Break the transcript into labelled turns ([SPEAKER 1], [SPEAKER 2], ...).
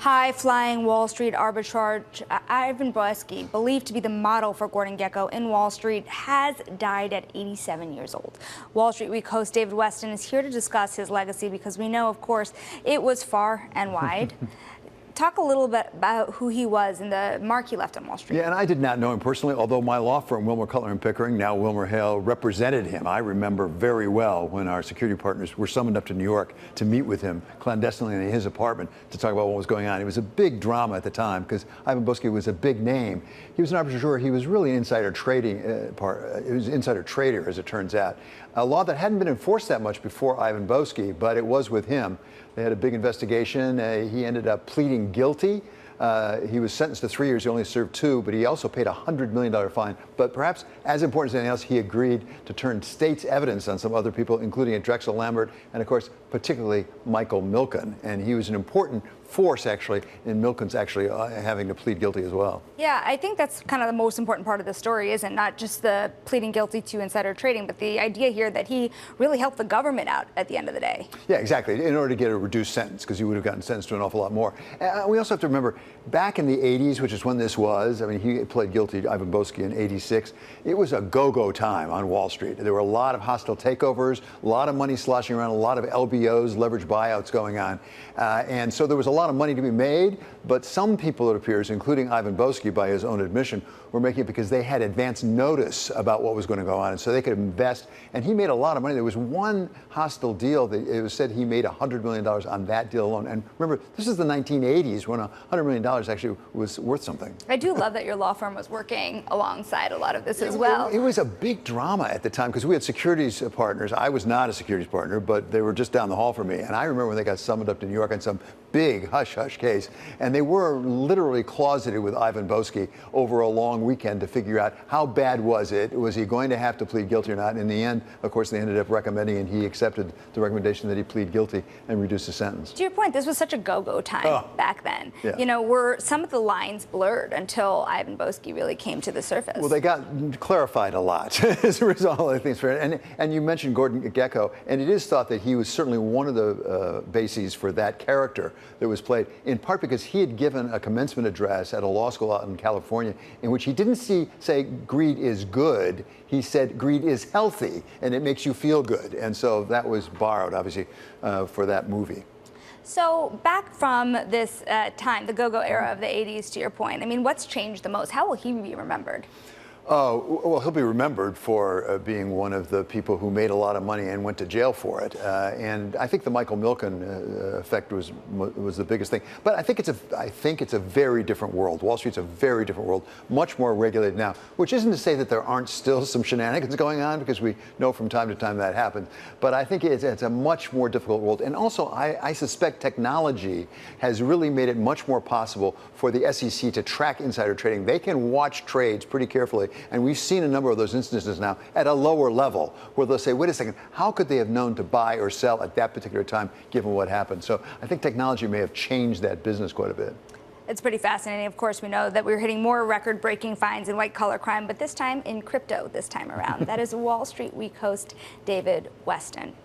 [SPEAKER 1] High-flying Wall Street arbitrage Ivan Boesky, believed to be the model for Gordon Gekko in Wall Street, has died at 87 years old. Wall Street Week host David Westin is here to discuss his legacy because we know, of course, it was far and wide. Talk a little bit about who he was and the mark he left on Wall Street.
[SPEAKER 2] Yeah, and I did not know him personally, although my law firm, Wilmer Cutler & Pickering, now Wilmer Hale, represented him. I remember very well when our security partners were summoned up to New York to meet with him clandestinely in his apartment to talk about what was going on. It was a big drama at the time because Ivan Boesky was a big name. He was an arbitrageur. He was really an insider trading he was an insider trader, as it turns out. A law that hadn't been enforced that much before Ivan Boesky, but it was with him. They had a big investigation. He ended up pleading guilty. He was sentenced to 3 years. He only served 2, but he also paid a $100 million fine. But perhaps as important as anything else, he agreed to turn state's evidence on some other people, including Drexel Lambert and, of course, particularly Michael Milken. And he was an important force, actually, in Milken's actually having to plead guilty as well.
[SPEAKER 1] Yeah, I think that's kind of the most important part of the story, isn't not just the pleading guilty to insider trading, but the idea here that he really helped the government out at the end of the day.
[SPEAKER 2] Yeah, exactly, in order to get a reduced sentence, because he would have gotten sentenced to an awful lot more. We also have to remember, back in the 80s, which is when this was, I mean, he pled guilty to Ivan Boesky in 86, it was a go-go time on Wall Street. There were a lot of hostile takeovers, a lot of money sloshing around, a lot of LBOs, leveraged buyouts going on. And so there was a lot of money to be made, but some people, it appears, including Ivan Boesky, by his own admission, were making it because they had advance notice about what was going to go on, and so they could invest. And he made a lot of money. There was one hostile deal that it was said he made $100 million on that deal alone. And remember, this is the 1980s when $100 million actually was worth something.
[SPEAKER 1] I do love that your law firm was working alongside a lot of this as well.
[SPEAKER 2] It was a big drama at the time because we had securities partners. I was not a securities partner, but they were just down the hall from me. And I remember when they got summoned up to New York on some big hush-hush case, and they were literally closeted with Ivan Boesky over a long weekend to figure out how bad was it, was he going to have to plead guilty or not. And in the end, of course, they ended up recommending, and he accepted the recommendation that he plead guilty and reduce his sentence.
[SPEAKER 1] To your point, this was such a go-go time back then.
[SPEAKER 2] Yeah.
[SPEAKER 1] You know, were some of the lines blurred until Ivan Boesky really came to the surface?
[SPEAKER 2] Well, they got clarified a lot as a result of things. And you mentioned Gordon Gekko, and it is thought that he was certainly one of the bases for that character that was played, in part because he had given a commencement address at a law school out in California in which he didn't say greed is good. He said greed is healthy and it makes you feel good. And so that was borrowed, obviously, for that movie.
[SPEAKER 1] So back from this time, the go-go era of the 80s, to your point, I mean, what's changed the most? How will he be remembered?
[SPEAKER 2] Oh, well, he'll be remembered for being one of the people who made a lot of money and went to jail for it. And I think the Michael Milken effect was the biggest thing. But I think it's a very different world. Wall Street's a very different world, much more regulated now, which isn't to say that there aren't still some shenanigans going on, because we know from time to time that happens. But I think it's a much more difficult world. And also, I suspect technology has really made it much more possible for the SEC to track insider trading. They can watch trades pretty carefully. And we've seen a number of those instances now at a lower level where they'll say, wait a second, how could they have known to buy or sell at that particular time given what happened? So I think technology may have changed that business quite a bit.
[SPEAKER 1] It's pretty fascinating. Of course, we know that we're hitting more record-breaking fines in white-collar crime, but this time in crypto this time around. That is Wall Street Week host David Westin.